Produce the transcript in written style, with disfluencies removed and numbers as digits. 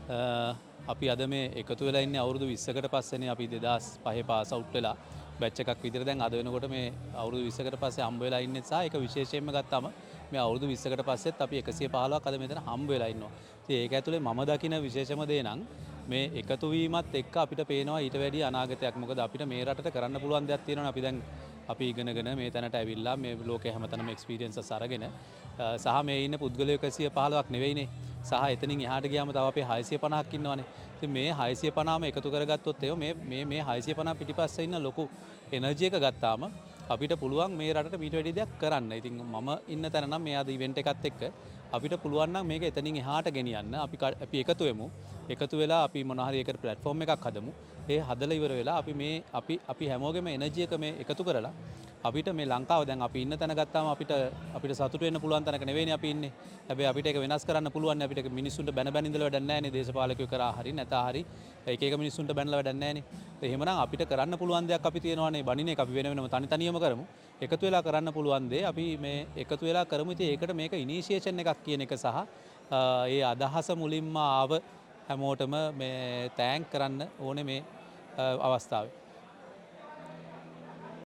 අපි අද මේ එකතු වෙලා ඉන්නේ අවුරුදු 20කට පස්සේනේ. අපි 2005 පාස් අවුට් වෙලා බැච් එකක් විතර දැන් අද වෙනකොට මේ අවුරුදු 20කට පස්සේ හම්බ වෙලා ඉන්නේ. සහ ඒක විශේෂයෙන්ම ගත්තාම මේ අවුරුදු 20කට පස්සෙත් අපි 115ක් අද මෙතන හම්බ වෙලා ඉන්නවා. ඉතින් ඒක ඇතුලේ මම දකින විශේෂම දේ නම් මේ එකතු වීමත් එක්ක අපිට පේනවා ඊට වැඩි අනාගතයක්. මොකද අපිට මේ රටට කරන්න පුළුවන් දෙයක් තියෙනවානේ. අපි දැන් අපි ඉගෙනගෙන මේ තැනට ඇවිල්ලා මේ ලෝකේ හැමතැනම එක්ස්පීරියන්සස් අරගෙන සහ මේ ඉන්න පුද්ගලයෝ 115ක් නෙවෙයිනේ. සහ එතනින් එහාට ගියාම තව අපි 650ක් ඉන්නවනේ. ඉතින් මේ 650ම එකතු කරගත්තොත් මේ 650 පිටිපස්සේ ඉන්න ලොකු එනර්ජි එක ගත්තාම අපිට පුළුවන් මේ රටට මීට වැඩි දෙයක් කරන්න. ඉතින් මම ඉන්න තැන නම් මේ ආද ඉවෙන්ට් එකත් එක්ක අපිට පුළුවන් නම් මේක එතනින් එහාට ගෙනියන්න. අපි එකතු වෙමු. එකතු වෙලා අපි මොන හරි එකට ප්ලැට්ෆෝම් එකක් හදමු. ඒ හදලා ඉවර වෙලා අපි මේ අපි හැමෝගෙම එනර්ජි එක මේ එකතු කරලා අපිට මේ ලංකාව දැන් අපි ඉන්න තැන ගත්තාම අපිට සතුට වෙන්න පුළුවන් තැනක නෙවෙයිනේ අපි ඉන්නේ. හැබැයි අපිට ඒක වෙනස් කරන්න පුළුවන්. අපිට මිනිස්සුන්ට බැන ඉඳලා වැඩක් නැහැ නේ. දේශපාලකයෝ කරා හරි නැතා හරි එක මිනිස්සුන්ට බැනලා වැඩක් නැහැ නේ. එහෙමනම් අපිට කරන්න පුළුවන් දෙයක් අපි තියෙනවානේ. බණින එක අපි වෙනම තනියම කරමු. එකතු වෙලා කරන්න පුළුවන් දේ අපි මේ එකතු වෙලා කරමු. ඉතින් ඒකට මේක ඉනිෂියේෂන් එකක් කියන එක සහ ඒ අදහස මුලින්ම ආව හැමෝටම මේ තෑන්ක් කරන්න ඕනේ මේ අවස්ථාවේ.